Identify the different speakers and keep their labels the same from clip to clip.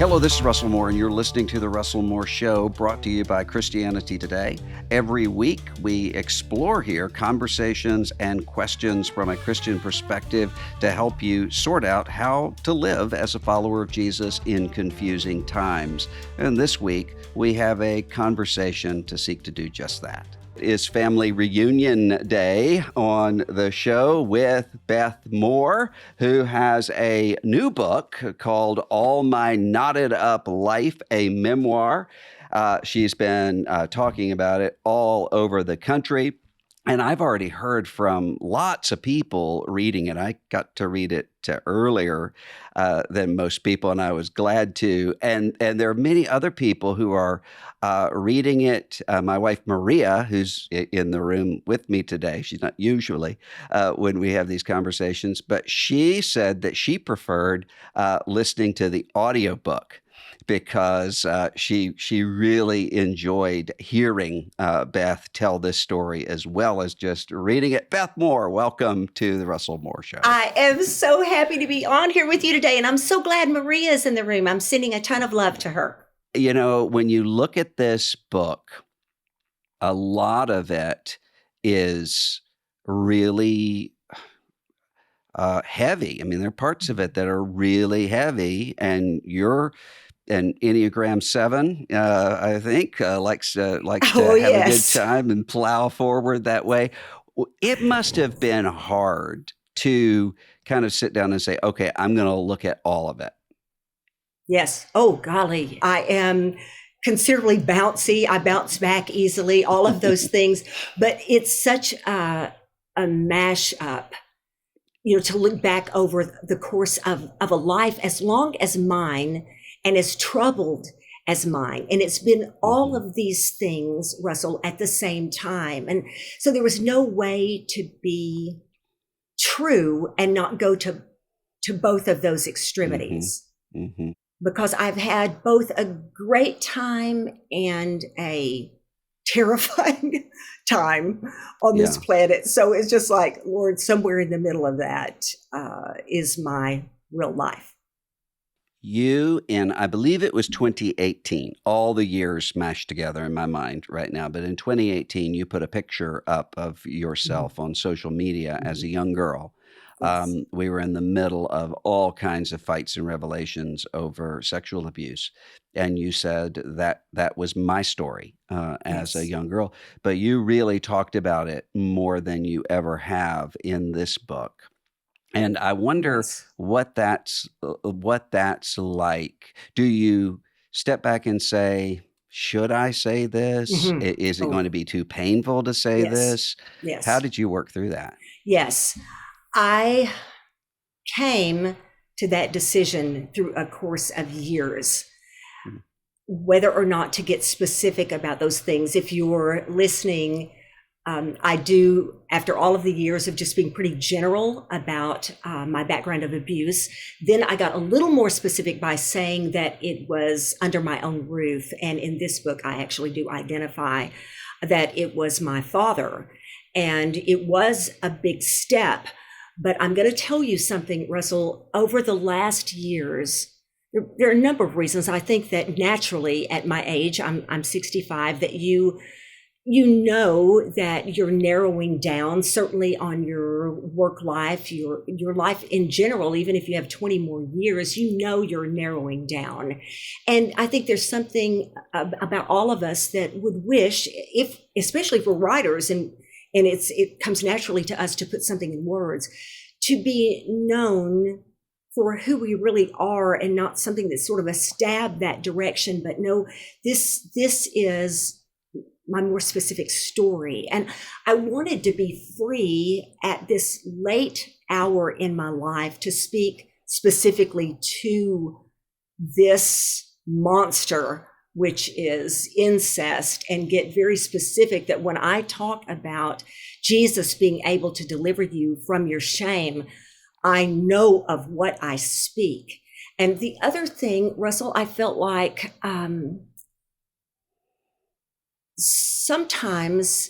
Speaker 1: Hello, this is Russell Moore, and you're listening to The Russell Moore Show, brought to you by Christianity Today. Every week, we explore here conversations and questions from a Christian perspective to help you sort out how to live as a follower of Jesus in confusing times. And this week, we have a conversation to seek to do just that. It's Family Reunion Day on the show with Beth Moore, who has a new book called All My Knotted Up Life, a Memoir. She's been talking about it all over the country. And I've already heard from lots of people reading it. I got to read it earlier than most people, and I was glad to. And there are many other people who are reading it. My wife, Maria, who's in the room with me today, she's not usually when we have these conversations, but she said that she preferred listening to the audiobook, because she really enjoyed hearing Beth tell this story as well as just reading it. Beth Moore, welcome to the Russell Moore Show.
Speaker 2: I am so happy to be on here with you today, and I'm so glad Maria's in the room. I'm sending a ton of love to her.
Speaker 1: You know, when you look at this book, a lot of it is really heavy. I mean, there are parts of it that are really heavy, and you're an Enneagram 7, I think, likes to have a good time and plow forward that way. It must have been hard to kind of sit down and say, okay, I'm going to look at all of it.
Speaker 2: Yes. Oh, golly. I am considerably bouncy. I bounce back easily, all of those things. But it's such a mash-up, to look back over the course of a life as long as mine and as troubled as mine. And it's been all of these things, Russell, at the same time. And so there was no way to be true and not go to both of those extremities. Because I've had both a great time and a terrifying time on this planet. So it's just like, Lord, somewhere in the middle of that is my real life.
Speaker 1: You, in, I believe it was 2018, all the years mashed together in my mind right now, but in 2018, you put a picture up of yourself on social media as a young girl. Yes. We were in the middle of all kinds of fights and revelations over sexual abuse. And you said that was my story as a young girl, but you really talked about it more than you ever have in this book. And I wonder what that's like. Do you step back and say, should I say this? Is it going to be too painful to say this?
Speaker 2: Yes.
Speaker 1: How did you work through that?
Speaker 2: Yes. I came to that decision through a course of years, whether or not to get specific about those things. If you're listening, I do, after all of the years of just being pretty general about my background of abuse, then I got a little more specific by saying that it was under my own roof. And in this book, I actually do identify that it was my father. And it was a big step. But I'm going to tell you something, Russell. Over the last years, there are a number of reasons. I think that naturally at my age, I'm 65, that you know that you're narrowing down, certainly on your work life, your life in general. Even if you have 20 more years, you're narrowing down. And I think there's something about all of us that would wish, especially for writers, and it comes naturally to us to put something in words, to be known for who we really are, and not something that's sort of a stab that direction, but no, this is my more specific story. And I wanted to be free at this late hour in my life to speak specifically to this monster, which is incest, and get very specific that when I talk about Jesus being able to deliver you from your shame, I know of what I speak. And the other thing, Russell, I felt like sometimes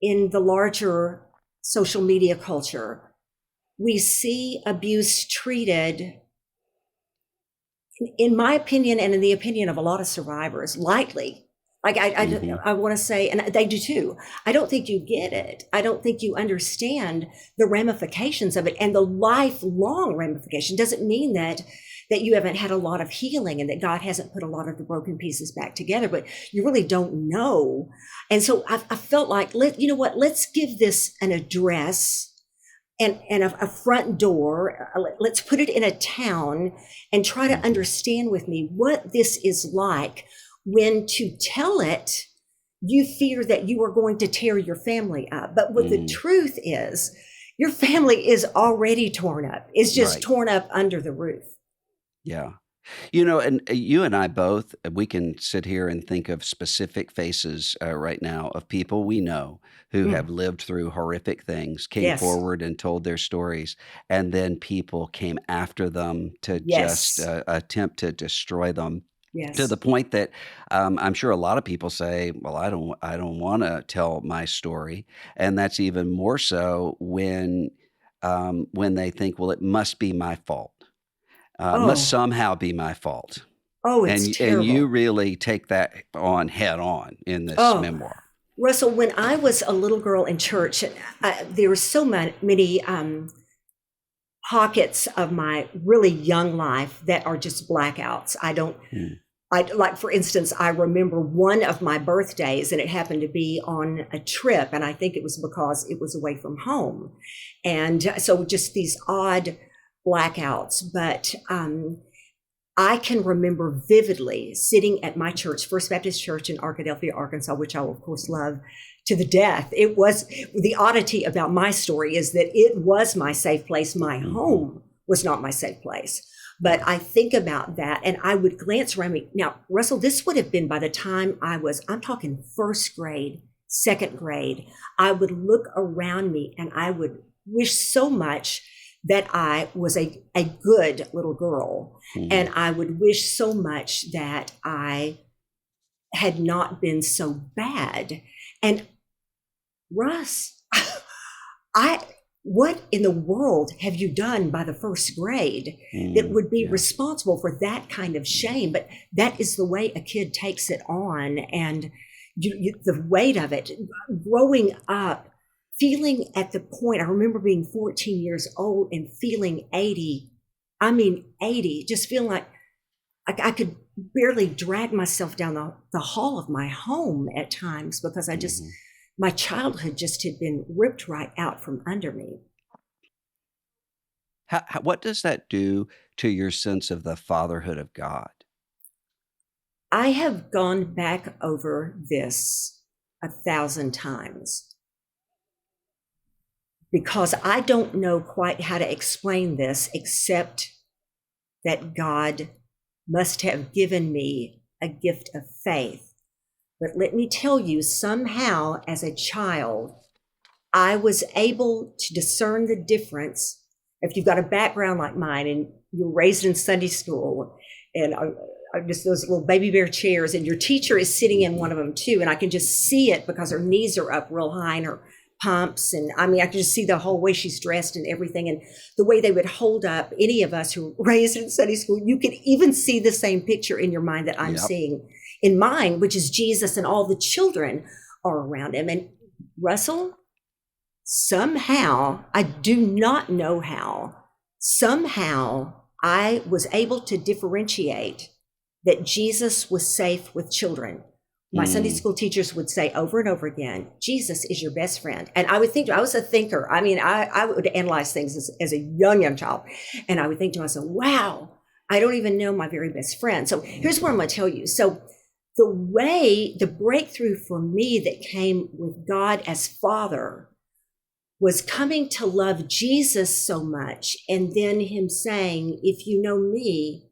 Speaker 2: in the larger social media culture, we see abuse treated in my opinion, and in the opinion of a lot of survivors, lightly. Like
Speaker 1: Hmm.
Speaker 2: I want to say, and they do too. I don't think you get it. I don't think you understand the ramifications of it, and the lifelong ramification. Doesn't mean that you haven't had a lot of healing and that God hasn't put a lot of the broken pieces back together, but you really don't know. And so I felt like, you know what? Let's give this an address and a front door. Let's put it in a town and try to
Speaker 1: Hmm.
Speaker 2: understand with me what this is like when to tell it, you fear that you are going to tear your family up. But what the
Speaker 1: Mm.
Speaker 2: truth is, your family is already torn up. It's just
Speaker 1: Right.
Speaker 2: torn up under the roof.
Speaker 1: Yeah. And you and I both, we can sit here and think of specific faces right now of people we know who have
Speaker 2: Mm,
Speaker 1: lived through horrific things, came
Speaker 2: yes,
Speaker 1: forward and told their stories, and then people came after them to just
Speaker 2: yes,
Speaker 1: attempt to destroy them to the
Speaker 2: yes.
Speaker 1: point that I'm sure a lot of people say, "Well, I don't want to tell my story," and that's even more so when they think, "Well, it must be my fault." Must
Speaker 2: Oh,
Speaker 1: somehow be my fault.
Speaker 2: oh, it's
Speaker 1: And you
Speaker 2: terrible.
Speaker 1: really take that on head on in this
Speaker 2: Oh,
Speaker 1: memoir.
Speaker 2: Russell, when I was a little girl in church, there were so many pockets of my really young life that are just blackouts.
Speaker 1: Mm,
Speaker 2: Like, for instance, I remember one of my birthdays and it happened to be on a trip. And I think it was because it was away from home. And so just these odd blackouts. But I can remember vividly sitting at my church, First Baptist Church in Arkadelphia, Arkansas, which I will, of course, love to the death. It was the oddity about my story is that it was my safe place. My
Speaker 1: mhm,
Speaker 2: home was not my safe place. But
Speaker 1: yeah,
Speaker 2: I think about that and I would glance around me. Now, Russell, this would have been by the time I'm talking first grade, second grade. I would look around me and I would wish so much that I was a good little girl. And
Speaker 1: mhm,
Speaker 2: I would wish so much that I had not been so bad. And Russ, I what in the world have you done by the first grade that would be
Speaker 1: yeah,
Speaker 2: responsible for that kind of shame? But that is the way a kid takes it on, and the weight of it. Growing up, feeling at the point, I remember being 14 years old and feeling 80. I mean, 80, just feeling like I could barely drag myself down the hall of my home at times because
Speaker 1: mhm.
Speaker 2: my childhood just had been ripped right out from under me.
Speaker 1: What does that do to your sense of the fatherhood of God?
Speaker 2: I have gone back over this 1,000 times because I don't know quite how to explain this except that God must have given me a gift of faith. But let me tell you, somehow as a child, I was able to discern the difference. If you've got a background like mine and you're raised in Sunday school and just those little baby bear chairs and your teacher is sitting in
Speaker 1: Mhm,
Speaker 2: one of them too. And I can just see it because her knees are up real high and her pumps. And I mean, I can just see the whole way she's dressed and everything. And the way they would hold up any of us who were raised in Sunday school, you could even see the same picture in your mind that I'm
Speaker 1: yep,
Speaker 2: seeing in mine, which is Jesus and all the children are around him. And Russell, somehow, I do not know how, somehow I was able to differentiate that Jesus was safe with children. My Sunday
Speaker 1: mm,
Speaker 2: school teachers would say over and over again, Jesus is your best friend. And I would think, I was a thinker. I mean, I would analyze things as a young child. And I would think to myself, wow, I don't even know my very best friend. So here's what I'm going to tell you. So the breakthrough for me that came with God as Father was coming to love Jesus so much. And then him saying, if you know me,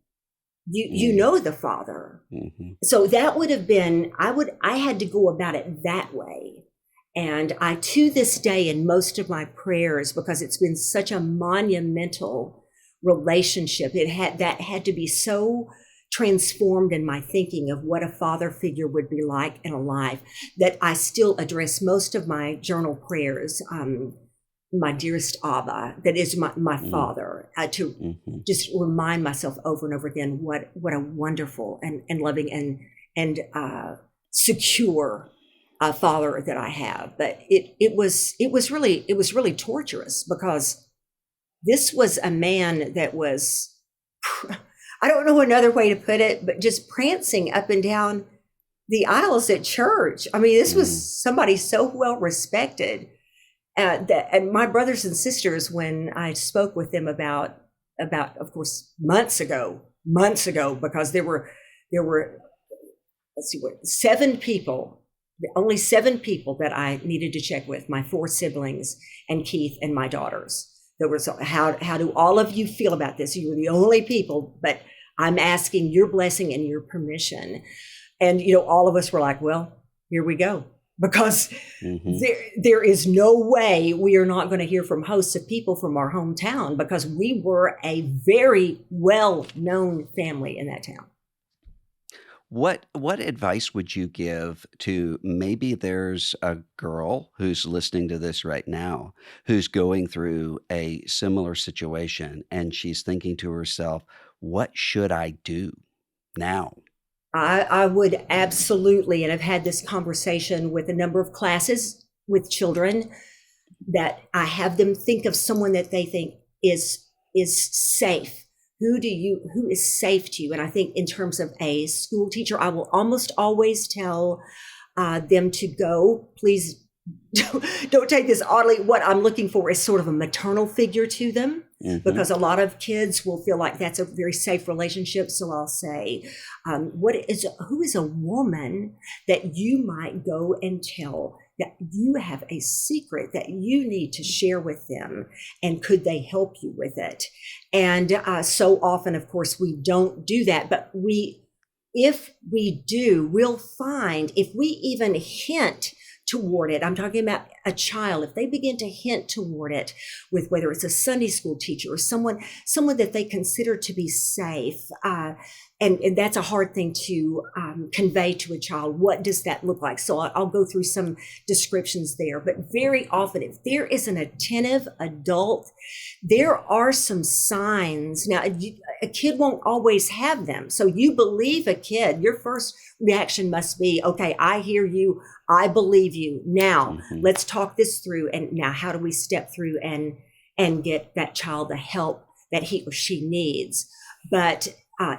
Speaker 2: you
Speaker 1: mm,
Speaker 2: know the Father.
Speaker 1: mhm,
Speaker 2: So that would have been, I had to go about it that way. And I, to this day, in most of my prayers, because it's been such a monumental relationship, that had to be so transformed in my thinking of what a father figure would be like in a life that I still address most of my journal prayers. my dearest Abba, that is my Father, to just remind myself over and over again what a wonderful and loving and secure Father that I have. But it was really torturous, because this was a man that was, I don't know another way to put it, but just prancing up and down the aisles at church. I mean, this was somebody so well respected. And my brothers and sisters, when I spoke with them about, of course, months ago, because there were, let's see, what, 7 people, only 7 people that I needed to check with, my 4 siblings and Keith and my daughters. There was, how do all of you feel about this? You were the only people, but I'm asking your blessing and your permission. And, all of us were like, well, here we go. Because there is no way we are not going to hear from hosts of people from our hometown, because we were a very well-known family in that town.
Speaker 1: What advice would you give to, maybe there's a girl who's listening to this right now who's going through a similar situation, and she's thinking to herself, what should I do now?
Speaker 2: I would absolutely, and I've had this conversation with a number of classes with children, that I have them think of someone that they think is safe. Who is safe to you? And I think in terms of a school teacher, I will almost always tell them to go. Please don't take this oddly. What I'm looking for is sort of a maternal figure to them, because a lot of kids will feel like that's a very safe relationship. So I'll say, who is a woman that you might go and tell that you have a secret that you need to share with them, and could they help you with it? And so often, of course, we don't do that, but if we do, we'll find, if we even hint toward it, I'm talking about a child, if they begin to hint toward it with whether it's a Sunday school teacher or someone that they consider to be safe, and that's a hard thing to convey to a child. What does that look like? So I'll go through some descriptions there. But very often, if there is an attentive adult, there are some signs. Now, a kid won't always have them. So you believe a kid, your first reaction must be, okay, I hear you. I believe you. Now, let's talk this through. And now, how do we step through and get that child the help that he or she needs? But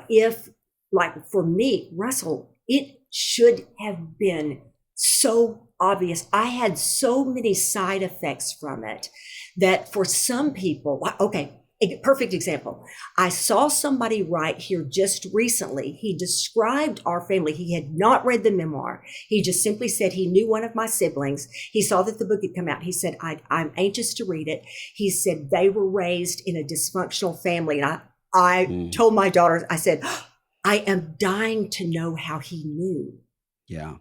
Speaker 2: if, like for me, Russell, it should have been so obvious. I had so many side effects from it that for some people, okay, a perfect example. I saw somebody write here just recently. He described our family. He had not read the memoir. He just simply said he knew one of my siblings. He saw that the book had come out. He said, I'm anxious to read it. He said they were raised in a dysfunctional family. And I told my daughters, I said, I am dying to know how he knew.
Speaker 1: Yeah.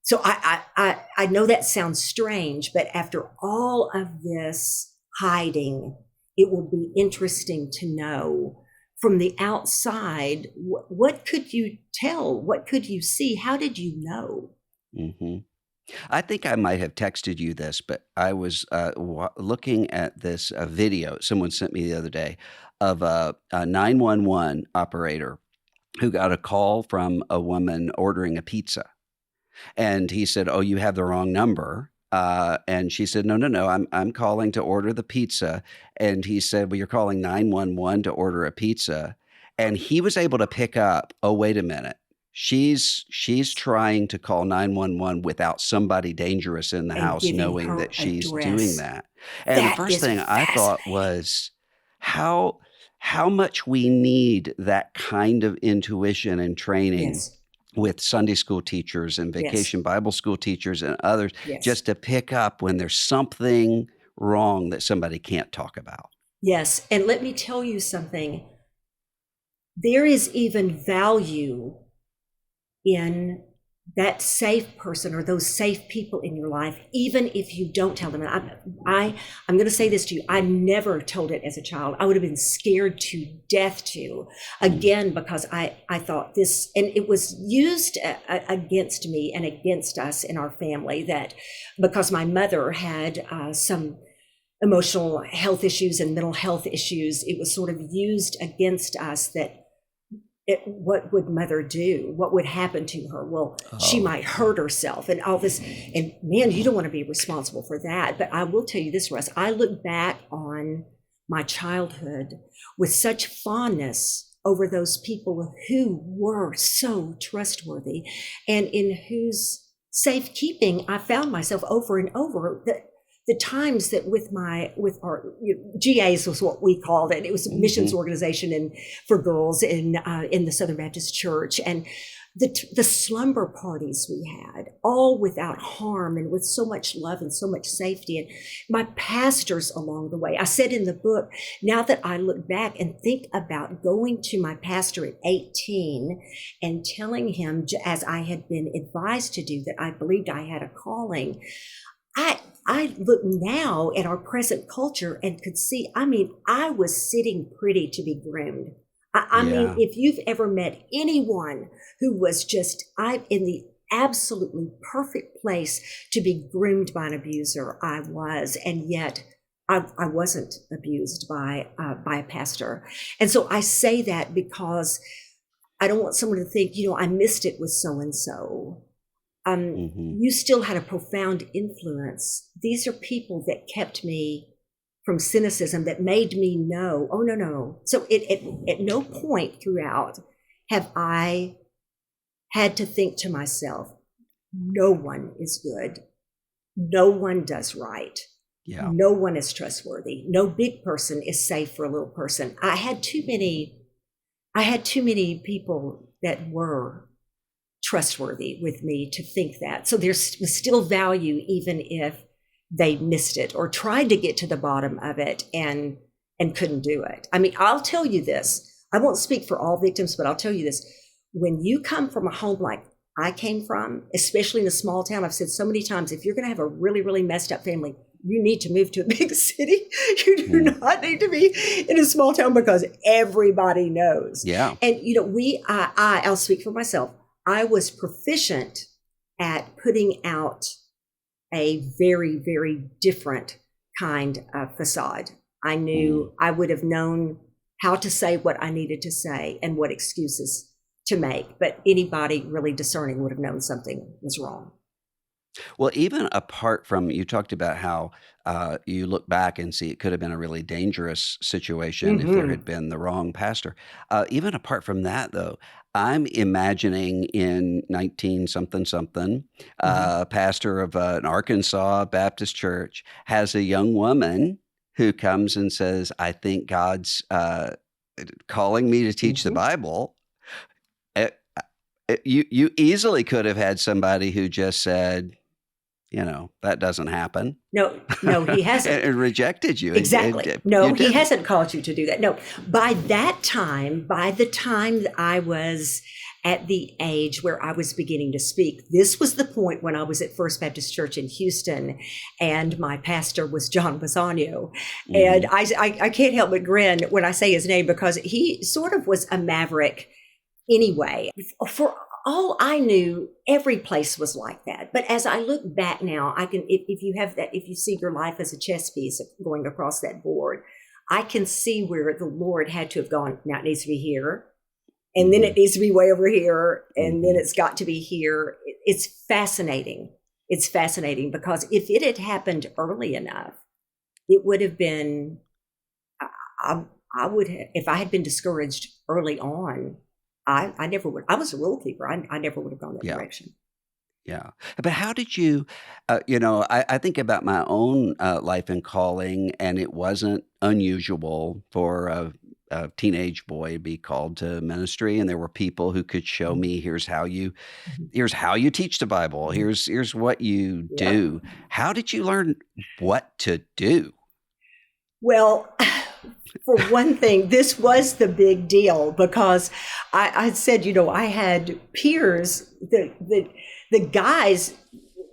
Speaker 2: So I know that sounds strange, but after all of this hiding, it will be interesting to know from the outside, what could you tell? What could you see? How did you know?
Speaker 1: I think I might have texted you this, but I was looking at this video someone sent me the other day of a 911 operator who got a call from a woman ordering a pizza. And he said, "Oh, you have the wrong number." And she said, no, I'm calling to order the pizza. And he said, well, you're calling 911 to order a pizza. And he was able to pick up, oh, wait a minute. She's trying to call 911 without somebody dangerous in the house knowing that she's doing that. And the first thing I thought was how much we need that kind of intuition and training with Sunday school teachers and vacation Bible school teachers and others, just to pick up when there's something wrong that somebody can't talk about.
Speaker 2: Yes. And let me tell you something. There is even value in that safe person or those safe people in your life, even if you don't tell them. And I'm going to say this to you. I never told it as a child. I would have been scared to death to, again, because I thought this, and it was used against me and against us in our family, that because my mother had some emotional health issues and mental health issues, it was sort of used against us that what would mother do? What would happen to her? Well, she might hurt herself and all this. And man, you don't want to be responsible for that. But I will tell you this, Russ, I look back on my childhood with such fondness over those people who were so trustworthy and in whose safekeeping I found myself over and over. The times that with our GAs was what we called it. It was a missions organization and for girls in the Southern Baptist Church, and the slumber parties we had, all without harm and with so much love and so much safety. And my pastors along the way. I said in the book, now that I look back and think about going to my pastor at 18 and telling him, as I had been advised to do, that I believed I had a calling. I look now at our present culture and could see, I was sitting pretty to be groomed. I mean, if you've ever met anyone who was just in the absolutely perfect place to be groomed by an abuser, I was, and yet I wasn't abused by a pastor. And so I say that because I don't want someone to think, I missed it with so-and-so. You still had a profound influence. These are people that kept me from cynicism, that made me know, oh, no. So at no point throughout have I had to think to myself, no one is good. No one does right.
Speaker 1: Yeah.
Speaker 2: No one is trustworthy. No big person is safe for a little person. I had too many people that were trustworthy with me to think that. So there's still value, even if they missed it or tried to get to the bottom of it and couldn't do it. I'll tell you this. I won't speak for all victims, but I'll tell you this. When you come from a home like I came from, especially in a small town, I've said so many times, if you're going to have a really, really messed up family, you need to move to a big city. You do not need to be in a small town because everybody knows.
Speaker 1: Yeah.
Speaker 2: And, I'll speak for myself. I was proficient at putting out a very, very different kind of facade. I knew I would have known how to say what I needed to say and what excuses to make, but anybody really discerning would have known something was wrong.
Speaker 1: Well, even apart from, you talked about how you look back and see it could have been a really dangerous situation if there had been the wrong pastor. Even apart from that, though, I'm imagining in 19 something, pastor of an Arkansas Baptist church has a young woman who comes and says, I think God's calling me to teach the Bible. You easily could have had somebody who just said, that doesn't happen.
Speaker 2: No, he hasn't.
Speaker 1: And rejected you.
Speaker 2: Exactly. No, he hasn't called you to do that. No, by the time that I was at the age where I was beginning to speak, this was the point when I was at First Baptist Church in Houston, and my pastor was John Bassano. And I can't help but grin when I say his name, because he sort of was a maverick anyway. For all I knew, every place was like that. But as I look back now, I can, if you have that, if you see your life as a chess piece going across that board, I can see where the Lord had to have gone, now it needs to be here, and then it needs to be way over here, and then it's got to be here. It's fascinating. It's fascinating because if it had happened early enough, it would have been, I would have, if I had been discouraged early on, I never would. I was a rule keeper. I never would have gone that direction.
Speaker 1: Yeah. But how did you, I think about my own life and calling, and it wasn't unusual for a teenage boy to be called to ministry. And there were people who could show me, here's how you teach the Bible. Here's what you do. How did you learn what to do?
Speaker 2: Well, for one thing, this was the big deal because I said, I had peers, the guys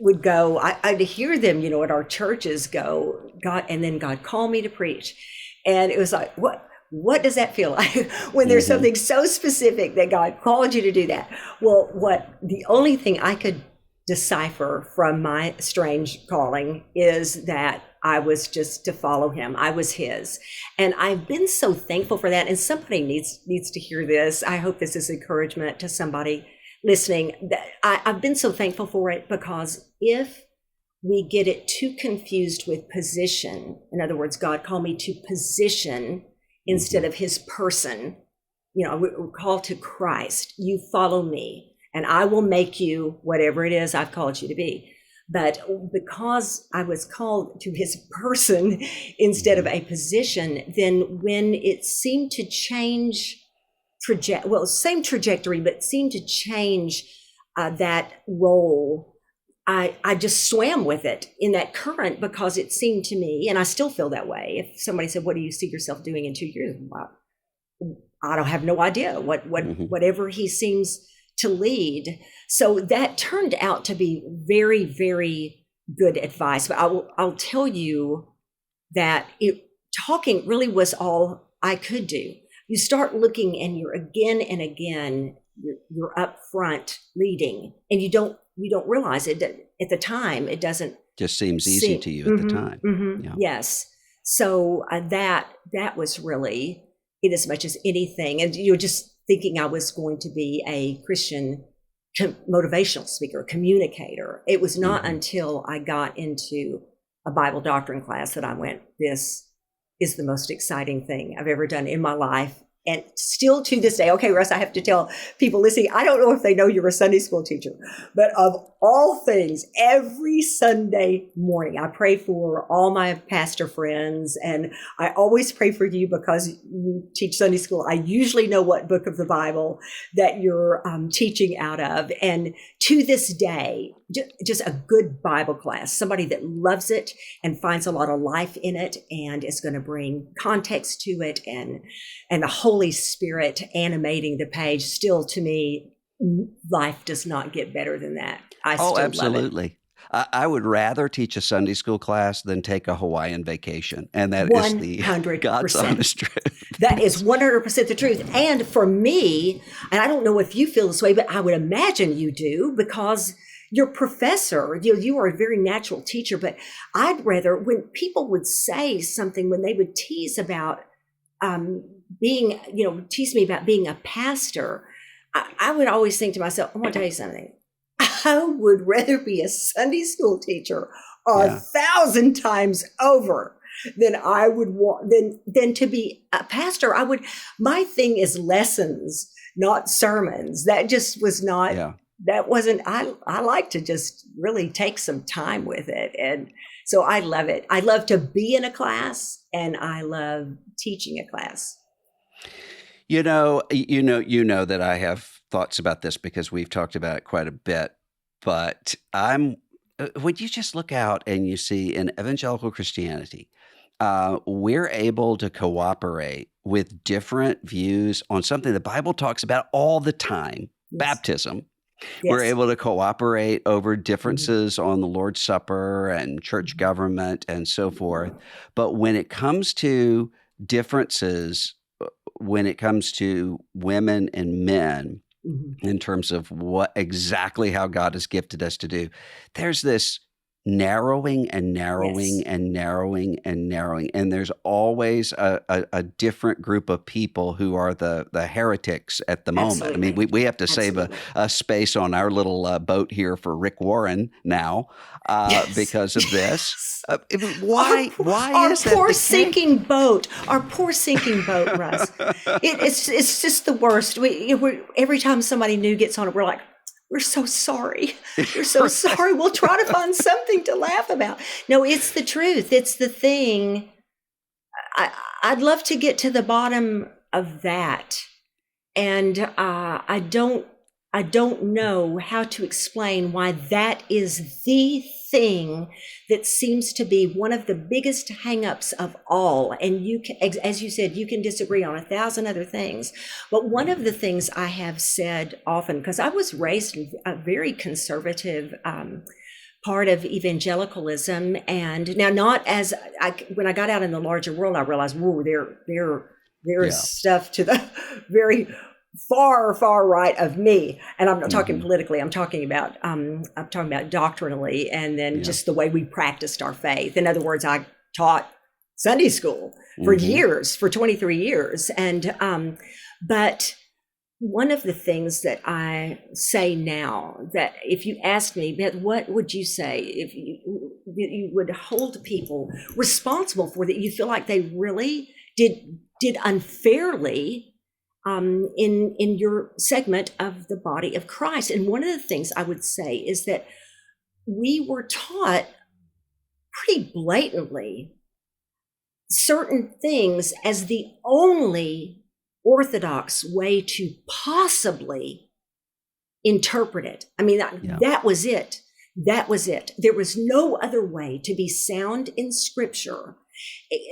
Speaker 2: would go, I'd hear them, at our churches go, and then God called me to preach. And it was like, what does that feel like when there's something so specific that God called you to do that? Well, the only thing I could decipher from my strange calling is that I was just to follow him. I was his. And I've been so thankful for that. And somebody needs to hear this. I hope this is encouragement to somebody listening. I've been so thankful for it, because if we get it too confused with position, in other words, God called me to position instead of his person. We're called to Christ. You follow me and I will make you whatever it is I've called you to be. But because I was called to his person instead of a position, then when it seemed to change same trajectory, but seemed to change that role, I just swam with it in that current, because it seemed to me, and I still feel that way. If somebody said, what do you see yourself doing in 2 years? I don't have no idea whatever he seems to lead. So that turned out to be very, very good advice. But I'll tell you that talking really was all I could do. You start looking and you're again and again, you're up front leading, and you don't realize it at the time. It doesn't
Speaker 1: just seems easy to you at the time.
Speaker 2: Yeah. Yes. So that was really it as much as anything. And you're just thinking I was going to be a Christian motivational speaker, communicator. It was not until I got into a Bible doctrine class that I went, this is the most exciting thing I've ever done in my life. And still to this day, okay, Russ, I have to tell people listening, I don't know if they know you're a Sunday school teacher, but of all things, every Sunday morning, I pray for all my pastor friends. And I always pray for you because you teach Sunday school. I usually know what book of the Bible that you're teaching out of. And to this day, just a good Bible class, somebody that loves it and finds a lot of life in it and is going to bring context to it, and the Holy Spirit animating the page. Still, to me, life does not get better than that. I still
Speaker 1: absolutely.
Speaker 2: love it.
Speaker 1: I would rather teach a Sunday school class than take a Hawaiian vacation. And that 100%. Is the God's honest truth.
Speaker 2: That is 100% the truth. And for me, and I don't know if you feel this way, but I would imagine you do, because your professor, you are a very natural teacher. But I'd rather, when people would say something, when they would tease about tease me about being a pastor, I would always think to myself, I want to tell you something. I would rather be a Sunday school teacher 1,000 times over than I would want than to be a pastor. My thing is lessons, not sermons. That just was not, that wasn't, I like to just really take some time with it. And so I love it. I love to be in a class, and I love teaching a class.
Speaker 1: You know that I have thoughts about this because we've talked about it quite a bit, but when you just look out and you see in evangelical Christianity, we're able to cooperate with different views on something the Bible talks about all the time, baptism. Yes. We're able to cooperate over differences on the Lord's Supper and church government and so forth. But when it comes to differences, when it comes to women and men, in terms of exactly how God has gifted us to do, there's this narrowing and narrowing and narrowing and narrowing. And there's always a different group of people who are the heretics at the moment.
Speaker 2: Absolutely.
Speaker 1: I mean, we have to save a space on our little boat here for Rick Warren now because of this. Why is that? Our poor sinking boat,
Speaker 2: Russ. It's just the worst. Every time somebody new gets on it, we're like, we're so sorry. We're so sorry. We'll try to find something to laugh about. No, it's the truth. It's the thing. I'd love to get to the bottom of that. And I don't know how to explain why that is the thing that seems to be one of the biggest hangups of all. And you can, as you said, you can disagree on 1,000 other things. But one of the things I have said often, because I was raised in a very conservative part of evangelicalism, and now not as when I got out in the larger world, I realized, whoa, there is stuff to the very far right of me. And I'm not talking politically. I'm talking about doctrinally, and then just the way we practiced our faith. In other words, I taught Sunday school for
Speaker 1: Mm-hmm.
Speaker 2: years, for 23 years. And, but one of the things that I say now, that if you ask me, Beth, what would you say if you would hold people responsible for that you feel like they really did unfairly in your segment of the body of Christ? And one of the things I would say is that we were taught pretty blatantly certain things as the only orthodox way to possibly interpret it. I mean, that was it. That was it. There was no other way to be sound in Scripture,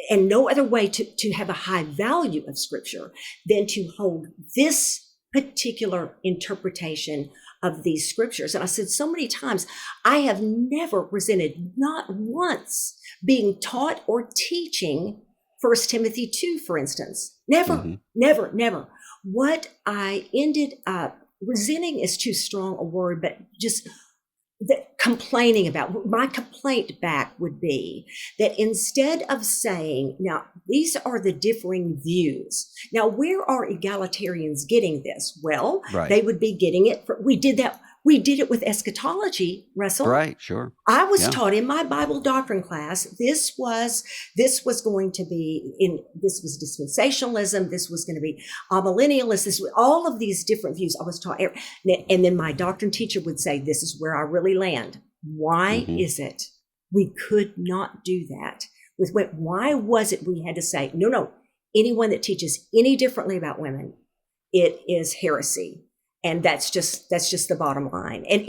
Speaker 2: and no other way to have a high value of Scripture than to hold this particular interpretation of these Scriptures. And I said so many times, I have never resented, not once, being taught or teaching 1 Timothy 2, for instance. Never, never. What I ended up resenting is too strong a word, but just complaining about. My complaint back would be that instead of saying, now, these are the differing views. Now, where are egalitarians getting this? Well, they would be getting it. We did it with eschatology, Russell.
Speaker 1: Right, sure.
Speaker 2: I was taught in my Bible doctrine class, this was going to be this was dispensationalism, this was going to be amillennialist, this was all of these different views I was taught. And then my doctrine teacher would say, this is where I really land. Why is it we could not do that? Why was it we had to say, no, anyone that teaches any differently about women, it is heresy. And that's just the bottom line. And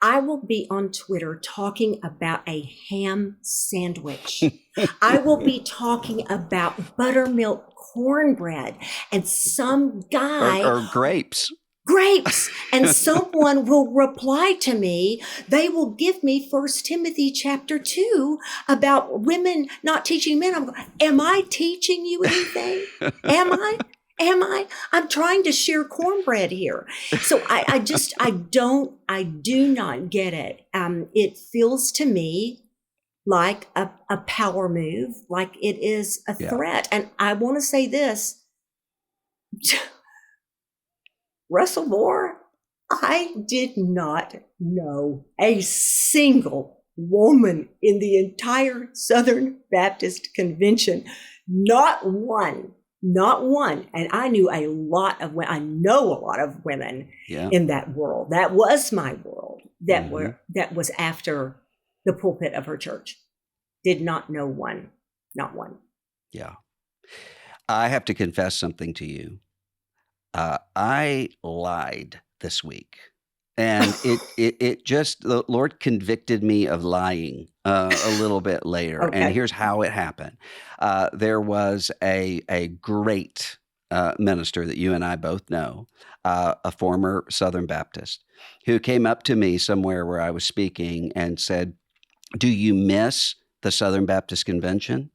Speaker 2: I will be on Twitter talking about a ham sandwich. I will be talking about buttermilk cornbread, and some guy
Speaker 1: or grapes.
Speaker 2: And someone will reply to me. They will give me 1 Timothy chapter 2 about women not teaching men. I'm going, am I teaching you anything? Am I? I'm trying to share cornbread here. So I do not get it. It feels to me like a power move, like it is a threat. And I want to say this, Russell Moore, I did not know a single woman in the entire Southern Baptist Convention, not one. And I knew I know a lot of women in that world. That was my world. That was after the pulpit of her church. Did not know one, not one.
Speaker 1: Yeah. I have to confess something to you. I lied this week. And it just, the Lord convicted me of lying a little bit later. Okay. And here's how it happened. There was a great minister that you and I both know, a former Southern Baptist, who came up to me somewhere where I was speaking and said, "Do you miss the Southern Baptist Convention?"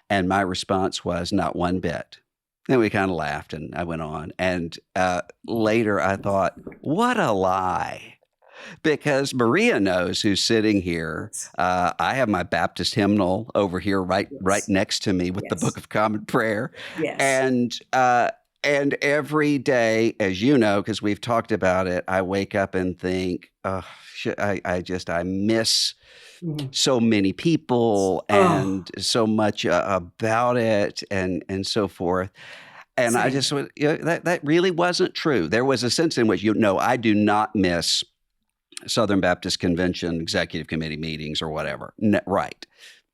Speaker 1: And my response was, "Not one bit." And we kind of laughed, and I went on. And later I thought, what a lie. Because Maria knows, who's sitting here. I have my Baptist hymnal over here right next to me with the Book of Common Prayer.
Speaker 2: Yes.
Speaker 1: And every day, as you know, because we've talked about it, I wake up and think, oh, I miss so many people and so much about it and so forth. And I just, that really wasn't true. There was a sense in which, I do not miss Southern Baptist Convention Executive Committee meetings or whatever. Right.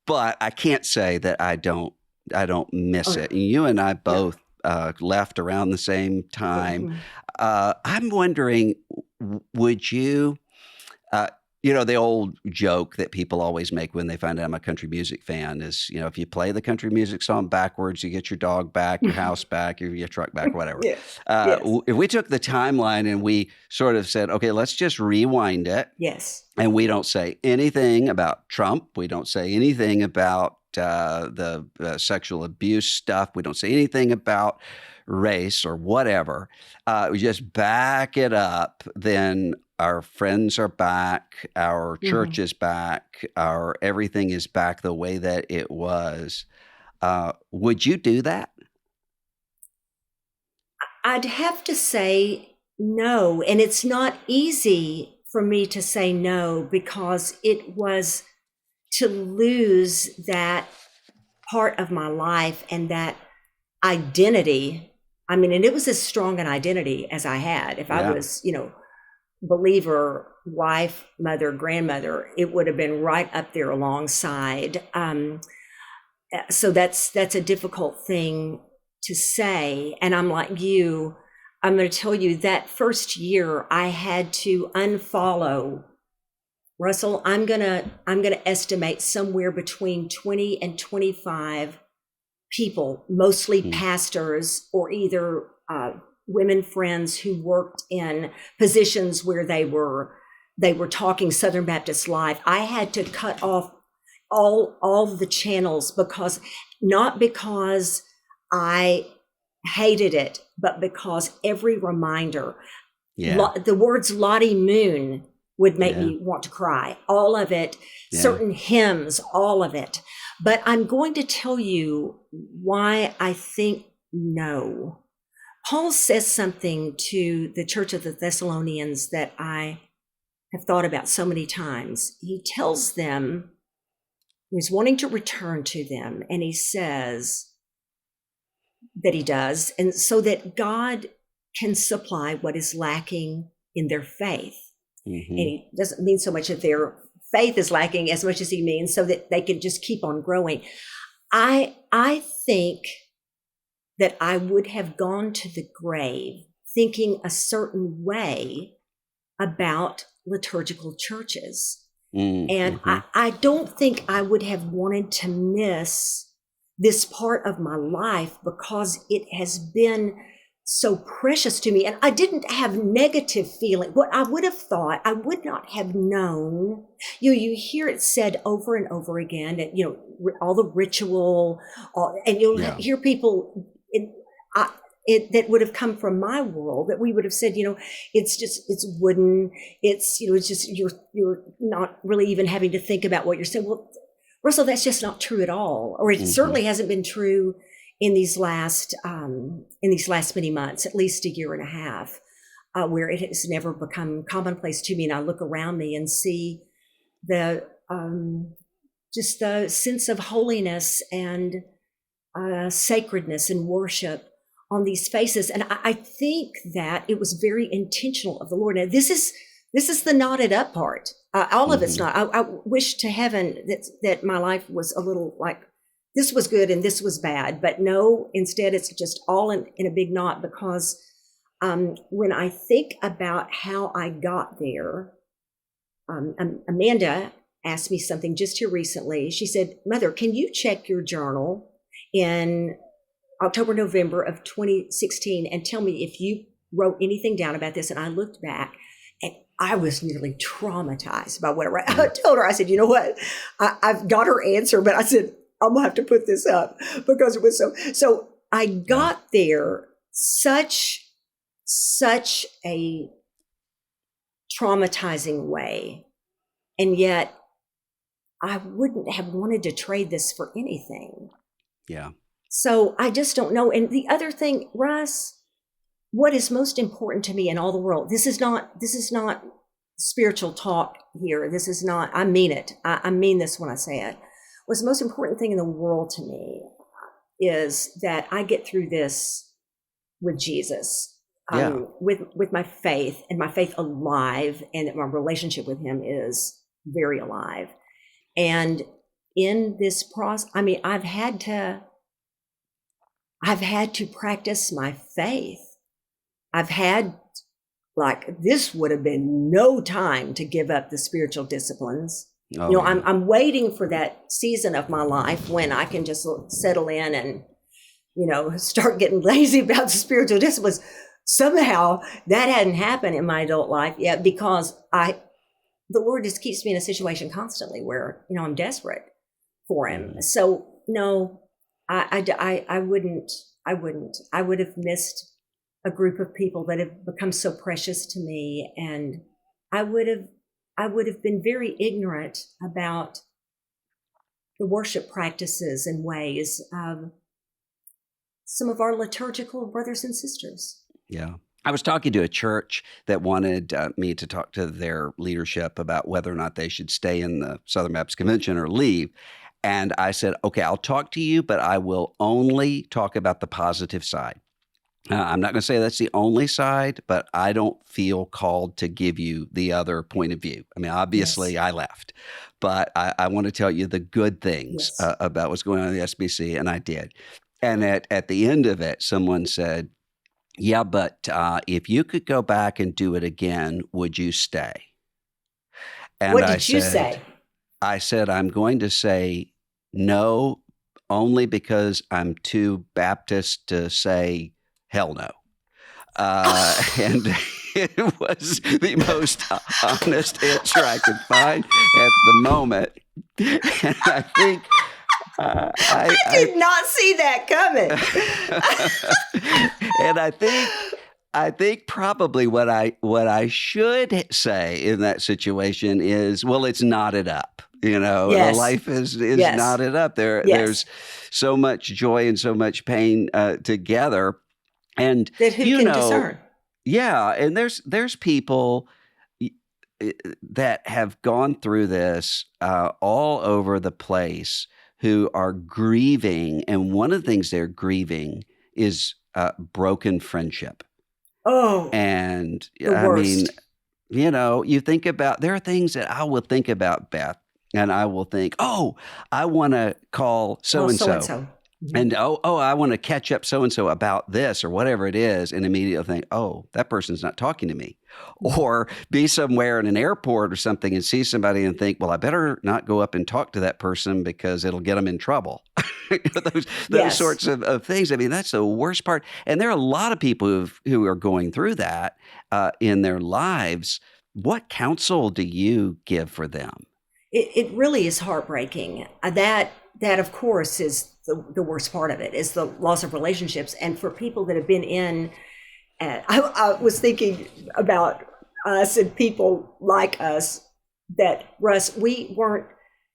Speaker 1: But I can't say that I don't miss it. And you and I both left around the same time. I'm wondering, would you, the old joke that people always make when they find out I'm a country music fan is, if you play the country music song backwards, you get your dog back, your house back, your truck back, whatever. If we took the timeline and we sort of said, okay, let's just rewind it.
Speaker 2: Yes.
Speaker 1: And we don't say anything about Trump. We don't say anything about the sexual abuse stuff. We don't say anything about race or whatever. We just back it up. Then our friends are back, our church
Speaker 2: Mhm.
Speaker 1: is back, our everything is back the way that it was. Would you do that?
Speaker 2: I'd have to say no, and it's not easy for me to say no because it was to lose that part of my life and that identity. I mean, and it was as strong an identity as I had. If I
Speaker 1: Yeah.
Speaker 2: was, believer, wife, mother, grandmother, it would have been right up there alongside. So that's a difficult thing to say. And I'm like you, I'm going to tell you that first year I had to unfollow Russell. I'm gonna estimate somewhere between 20 and 25 people, mostly
Speaker 1: Mm.
Speaker 2: pastors or either women friends who worked in positions where they were talking Southern Baptist life. I had to cut off all the channels because not because I hated it, but because every reminder,
Speaker 1: Yeah.
Speaker 2: the words Lottie Moon would make
Speaker 1: Yeah.
Speaker 2: me want to cry. All of it,
Speaker 1: Yeah.
Speaker 2: certain hymns, all of it. But I'm going to tell you why I think no. Paul says something to the church of the Thessalonians that I have thought about so many times. He tells them, he's wanting to return to them, and he says that he does, and so that God can supply what is lacking in their faith. And
Speaker 1: Hmm.
Speaker 2: he doesn't mean so much that their faith is lacking as much as he means so that they can just keep on growing. I think that I would have gone to the grave thinking a certain way about liturgical churches. And
Speaker 1: Mm-hmm.
Speaker 2: I don't think I would have wanted to miss this part of my life because it has been so precious to me. And I didn't have negative feeling. What I would have thought, I would not have known. You hear it said over and over again that, all the ritual, and you'll
Speaker 1: Yeah.
Speaker 2: hear people I, that would have come from my world that we would have said, it's wooden. It's just, you're not really even having to think about what you're saying. Well, Russell, that's just not true at all. Or it
Speaker 1: Hmm.
Speaker 2: certainly hasn't been true in these last many months, at least a year and a half, where it has never become commonplace to me. And I look around me and see the, just the sense of holiness and sacredness and worship on these faces. And I think that it was very intentional of the Lord. Now, this is the knotted up part. All of it's
Speaker 1: Hmm.
Speaker 2: not. I wish to heaven that my life was a little like this was good and this was bad. But no, instead it's just all in a big knot because when I think about how I got there, Amanda asked me something just here recently. She said, Mother, can you check your journal in October, November of 2016 and tell me if you wrote anything down about this? And I looked back and I was nearly traumatized by what I wrote. I told her, I said, you know what? I've got her answer, but I said, I'm gonna have to put this up because it was so I
Speaker 1: Yeah.
Speaker 2: got there such a traumatizing way. And yet I wouldn't have wanted to trade this for anything.
Speaker 1: Yeah.
Speaker 2: So I just don't know. And the other thing, Russ, what is most important to me in all the world, this is not spiritual talk here. This is not, I mean it. I mean this when I say it. What's the most important thing in the world to me is that I get through this with Jesus,
Speaker 1: Yeah.
Speaker 2: with my faith and my faith alive, and that my relationship with him is very alive. And in this process, I mean, I've had to practice my faith. I've had, like, this would have been no time to give up the spiritual disciplines.
Speaker 1: Oh, yeah.
Speaker 2: I'm waiting for that season of my life when I can just settle in and, start getting lazy about the spiritual disciplines. Somehow that hadn't happened in my adult life yet because the Lord just keeps me in a situation constantly where, I'm desperate for him.
Speaker 1: Mhm.
Speaker 2: So no, I wouldn't. I would have missed a group of people that have become so precious to me, and I would have been very ignorant about the worship practices and ways of some of our liturgical brothers and sisters.
Speaker 1: Yeah. I was talking to a church that wanted me to talk to their leadership about whether or not they should stay in the Southern Baptist Convention or leave. And I said, okay, I'll talk to you, but I will only talk about the positive side. I'm not going to say that's the only side, but I don't feel called to give you the other point of view. I mean, obviously,
Speaker 2: Yes.
Speaker 1: I left, but I want to tell you the good things
Speaker 2: Yes.
Speaker 1: about what's going on in the SBC, and I did. And at the end of it, someone said, yeah, but if you could go back and do it again, would you stay? And
Speaker 2: What did you say?
Speaker 1: I said, I'm going to say no, only because I'm too Baptist to say hell no. And it was the most honest answer I could find at the moment. And I think
Speaker 2: I did not see that coming.
Speaker 1: And I think probably what I should say in that situation is, well, it's knotted up.
Speaker 2: Yes.
Speaker 1: Life is
Speaker 2: Yes.
Speaker 1: knotted up.
Speaker 2: Yes.
Speaker 1: There's so much joy and so much pain together. And
Speaker 2: that who can discern?
Speaker 1: Yeah, and there's people that have gone through this all over the place who are grieving, and one of the things they're grieving is broken friendship.
Speaker 2: Oh,
Speaker 1: and
Speaker 2: the worst.
Speaker 1: You think about, there are things that I will think about, Beth, and I will think, oh, I want to call so-and-so. And I want to catch up so-and-so about this or whatever it is, and immediately think, oh, that person's not talking to me. Or be somewhere in an airport or something and see somebody and think, well, I better not go up and talk to that person because it'll get them in trouble. Those sorts of things. I mean, that's the worst part. And there are a lot of people who are going through that in their lives. What counsel do you give for them?
Speaker 2: It really is heartbreaking. That of course is the worst part of it, is the loss of relationships. And for people that have been in, I was thinking about us and people like us, that Russ, we weren't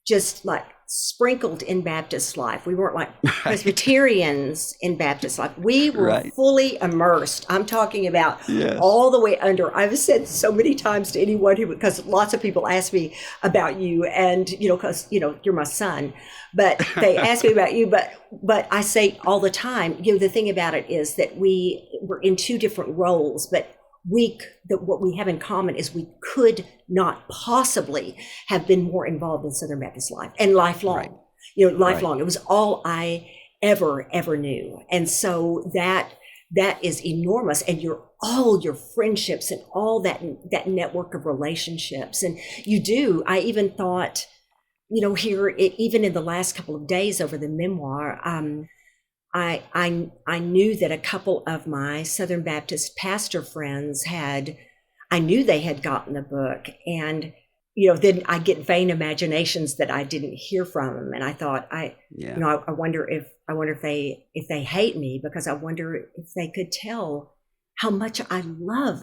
Speaker 2: just like sprinkled in Baptist life. We weren't like Presbyterians in Baptist life. We were fully immersed. I'm talking about all the way under. I've said so many times to anyone because lots of people ask me about you, and because you're my son, but they ask me about you. But I say all the time, the thing about it is that we were in two different roles, but what we have in common is we could not possibly have been more involved in Southern Baptist life, and lifelong, lifelong. It was all I ever knew. And so that is enormous. And all your friendships and all that network of relationships. And I even thought, here, even in the last couple of days over the memoir, I knew that a couple of my Southern Baptist pastor friends I knew they had gotten the book, and then I get vain imaginations that I didn't hear from them, and I thought, I wonder if they hate me, because I wonder if they could tell how much I love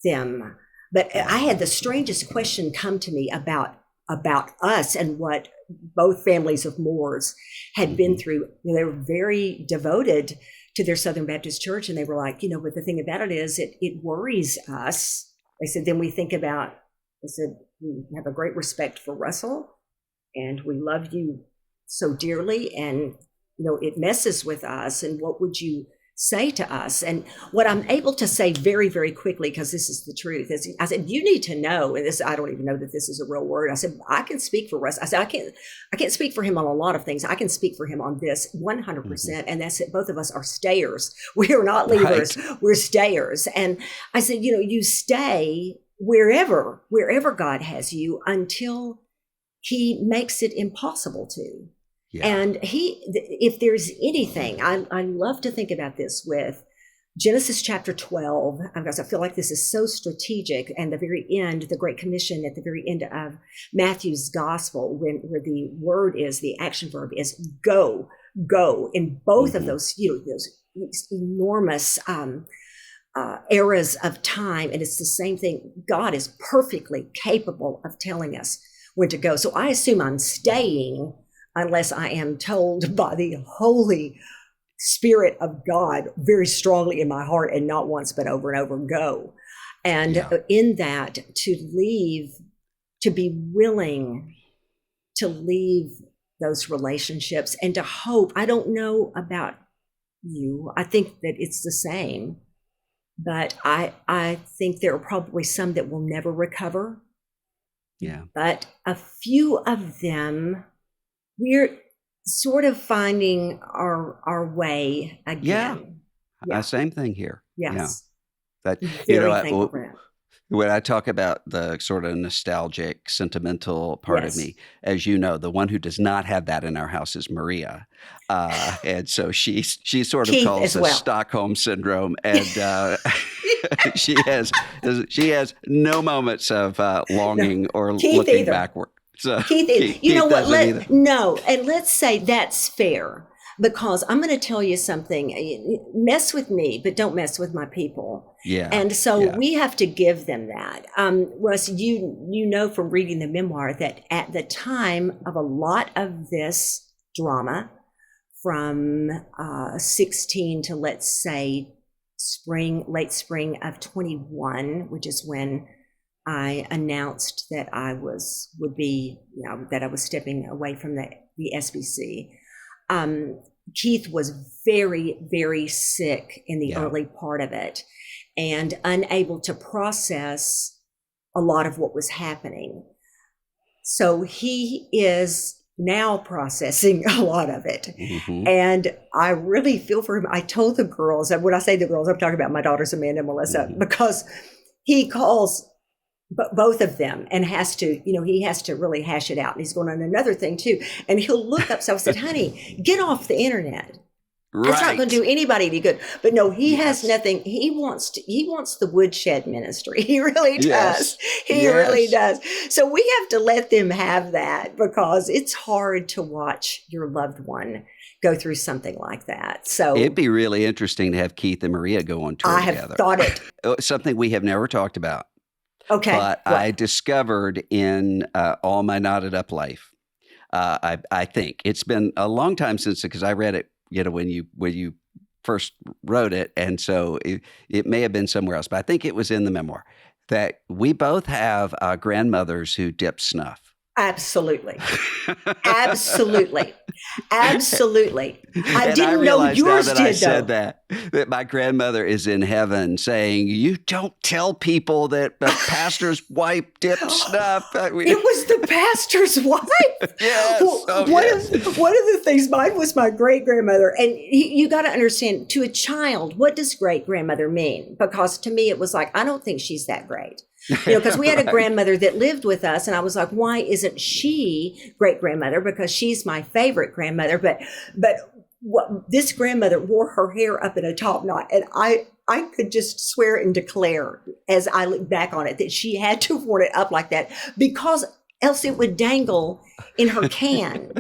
Speaker 2: them. But I had the strangest question come to me about us and what both families of Moors had been through. They were very devoted to their Southern Baptist church, and they were like, but the thing about it is it worries us. They said, then we think about, they said, we have a great respect for Russell, and we love you so dearly, and it messes with us, and what would you say to us? And what I'm able to say very, very quickly, because this is the truth, is I said, you need to know, and this, I don't even know that this is a real word. I said, I can speak for Russ. I said, I can't speak for him on a lot of things. I can speak for him on this 100%. And that's it. Both of us are stayers. We are not leavers. We're stayers. And I said, you stay wherever God has you until he makes it impossible to. Yeah. And if there's anything, I love to think about this with Genesis chapter 12, because I feel like this is so strategic, and the very end, the Great Commission at the very end of Matthew's gospel, where the word is, the action verb is go, in both of those, those enormous eras of time. And it's the same thing. God is perfectly capable of telling us when to go. So I assume I'm staying unless I am told by the Holy Spirit of God very strongly in my heart, and not once, but over and over, go. And in that, to leave, to be willing to leave those relationships and to hope. I don't know about you. I think that it's the same, but I think there are probably some that will never recover.
Speaker 1: Yeah.
Speaker 2: But a few of them, we're sort of finding our way again.
Speaker 1: Yeah. Same thing here.
Speaker 2: Yes.
Speaker 1: Yeah. That,
Speaker 2: Very thankful for that.
Speaker 1: When I talk about the sort of nostalgic, sentimental part of me, as you know, the one who does not have that in our house is Maria. And so she sort of
Speaker 2: Keith
Speaker 1: calls this Stockholm syndrome. And she has no moments of longing or looking backward. So
Speaker 2: Keith, you know what? No. And let's say that's fair, because I'm going to tell you something. Mess with me, but don't mess with my people.
Speaker 1: Yeah.
Speaker 2: And so we have to give them that. Russ, you know from reading the memoir that at the time of a lot of this drama, from 16 to, let's say, late spring of 21, which is when I announced that I was stepping away from the SBC. Keith was very, very sick in the early part of it and unable to process a lot of what was happening. So he is now processing a lot of it. Mm-hmm. And I really feel for him. I told the girls, and when I say the girls, I'm talking about my daughters, Amanda and Melissa, because he calls both of them and he has to really hash it out. And he's going on another thing too. And he'll look up. So I said, honey, get off the internet. Right. That's not going to do anybody any good. But no, he has nothing. He wants the woodshed ministry. He really does. He really does. So we have to let them have that, because it's hard to watch your loved one go through something like that. So
Speaker 1: it'd be really interesting to have Keith and Maria go on tour together.
Speaker 2: I have thought it.
Speaker 1: Something we have never talked about.
Speaker 2: Okay.
Speaker 1: But I discovered in all my knotted up life, I think it's been a long time since, because I read it, when you first wrote it. And so it may have been somewhere else, but I think it was in the memoir, that we both have grandmothers who dip snuff.
Speaker 2: Absolutely. Absolutely. Absolutely. I didn't know yours did, though.
Speaker 1: I said that my grandmother is in heaven saying, you don't tell people that the pastor's wife dipped snuff. It
Speaker 2: was the pastor's wife?
Speaker 1: Yes.
Speaker 2: One of the things, mine was my great-grandmother. And you got to understand, to a child, what does great-grandmother mean? Because to me, it was like, I don't think she's that great. Because we had a grandmother that lived with us, and I was like, why isn't she great grandmother? Because she's my favorite grandmother. But this grandmother wore her hair up in a top knot, and I could just swear and declare, as I look back on it, that she had to have worn it up like that, because else it would dangle in her can.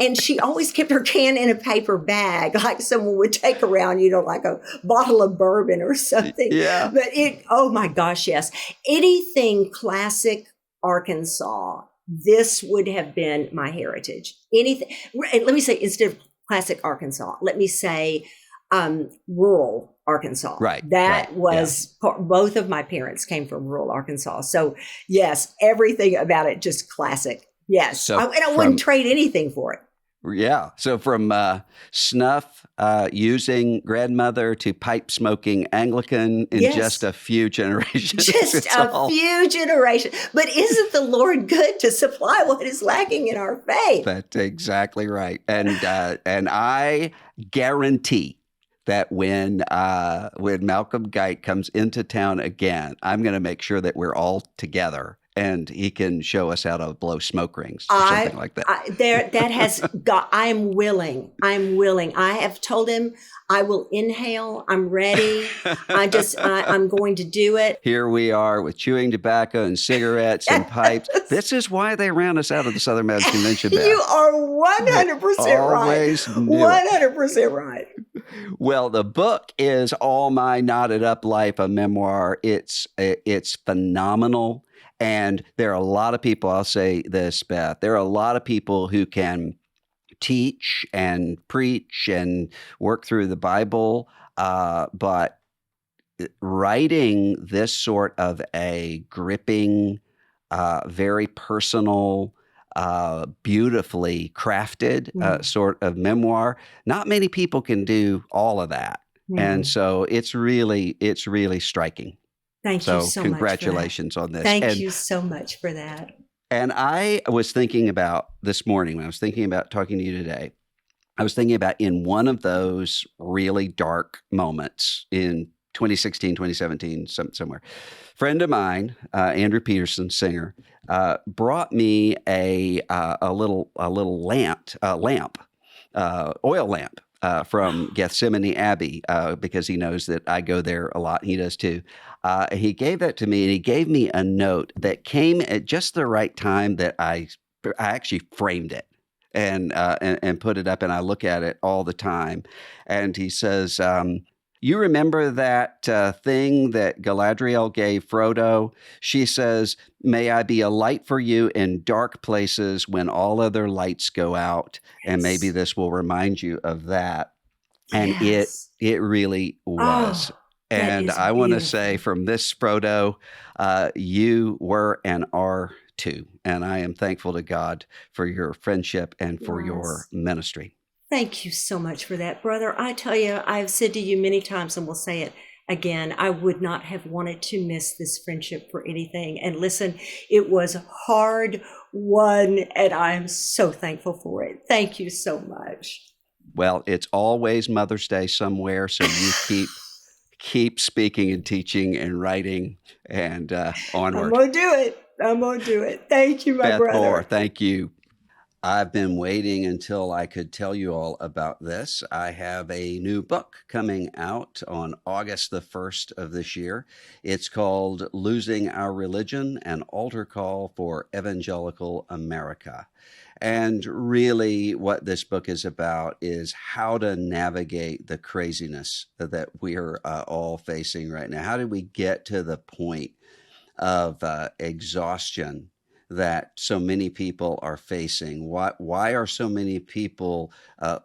Speaker 2: And she always kept her can in a paper bag, like someone would take around, like a bottle of bourbon or something.
Speaker 1: Yeah.
Speaker 2: But oh my gosh, yes. Anything classic Arkansas, this would have been my heritage. Anything, let me say, instead of classic Arkansas, let me say rural Arkansas.
Speaker 1: Right.
Speaker 2: That was both of my parents came from rural Arkansas. So yes, everything about it, just classic. Yes.
Speaker 1: So
Speaker 2: I wouldn't trade anything for it.
Speaker 1: Yeah. So from snuff using grandmother to pipe smoking Anglican in just a few generations.
Speaker 2: Just few generations. But isn't the Lord good to supply what is lacking in our faith?
Speaker 1: That's exactly right. And I guarantee that when Malcolm Geit comes into town again, I'm going to make sure that we're all together and he can show us how to blow smoke rings or something like that. I'm willing. I have told him I will inhale. I'm ready. I'm going to do it. Here we are with chewing tobacco and cigarettes and pipes. This is why they ran us out of the Southern Baptist Convention.
Speaker 2: You are 100% right.
Speaker 1: 100%
Speaker 2: right.
Speaker 1: Well, the book is All My Knotted Up Life, a memoir. It's phenomenal. And there are a lot of people, I'll say this, Beth, there are a lot of people who can teach and preach and work through the Bible, but writing this sort of a gripping, very personal, beautifully crafted sort of memoir. Not many people can do all of that, and so it's really striking.
Speaker 2: Thank you so
Speaker 1: congratulations
Speaker 2: much
Speaker 1: on this.
Speaker 2: Thank you so much for that.
Speaker 1: And I was thinking about this morning when I was thinking about talking to you today. I was thinking about in one of those really dark moments in 2016, 2017, somewhere. Friend of mine, Andrew Peterson, singer, brought me a little lamp, oil lamp from Gethsemane Abbey, because he knows that I go there a lot. He does too. He gave that to me, and he gave me a note that came at just the right time that I actually framed it and put it up, and I look at it all the time. And he says, you remember that thing that Galadriel gave Frodo? She says, may I be a light for you in dark places when all other lights go out. Yes. And maybe this will remind you of that. And yes. it really was. And I want to say from this, Frodo, you were and are too. And I am thankful to God for your friendship and for your ministry.
Speaker 2: Thank you so much for that, brother. I tell you, I've said to you many times, and we'll say it again, I would not have wanted to miss this friendship for anything. And listen, it was hard won, and I am so thankful for it. Thank you so much.
Speaker 1: Well, it's always Mother's Day somewhere, so you keep speaking and teaching and writing and onward.
Speaker 2: I'm going to do it. Thank you, my
Speaker 1: Beth
Speaker 2: brother.
Speaker 1: Moore, thank you. I've been waiting until I could tell you all about this. I have a new book coming out on August the 1st of this year. It's called Losing Our Religion, an Altar Call for Evangelical America. And really what this book is about is how to navigate the craziness that we're all facing right now. How did we get to the point of exhaustion that so many people are facing? Why are so many people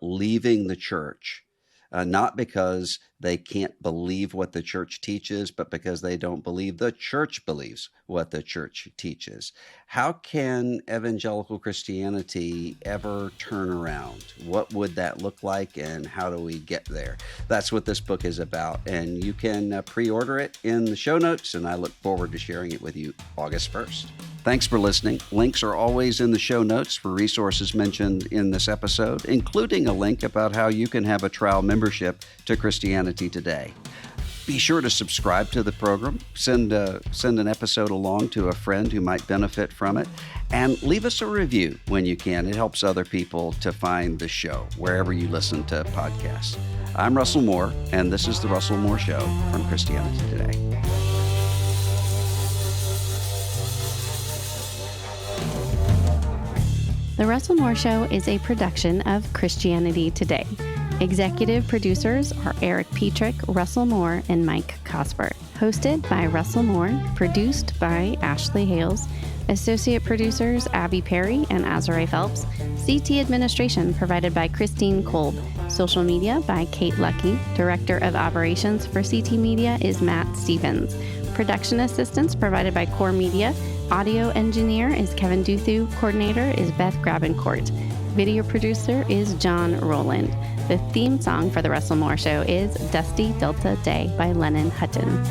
Speaker 1: leaving the church? Not because they can't believe what the church teaches, but because they don't believe the church believes what the church teaches. How can evangelical Christianity ever turn around? What would that look like, and how do we get there? That's what this book is about, and you can pre-order it in the show notes, and I look forward to sharing it with you August 1st. Thanks for listening. Links are always in the show notes for resources mentioned in this episode, including a link about how you can have a trial membership to Christianity Today. Be sure to subscribe to the program, send an episode along to a friend who might benefit from it, and leave us a review when you can. It helps other people to find the show wherever you listen to podcasts. I'm Russell Moore, and this is The Russell Moore Show from Christianity Today.
Speaker 3: The Russell Moore Show is a production of Christianity Today. Executive producers are Eric Petrick, Russell Moore, and Mike Cosbert. Hosted by Russell Moore, produced by Ashley Hales, associate producers Abby Perry and Azrae Phelps, CT administration provided by Christine Kolb, social media by Kate Lucky, director of operations for CT Media is Matt Stevens, production assistance provided by Core Media, audio engineer is Kevin Duthu, coordinator is Beth Grabencourt, video producer is John Rowland. The theme song for The Russell Moore Show is Dusty Delta Day by Lennon Hutton.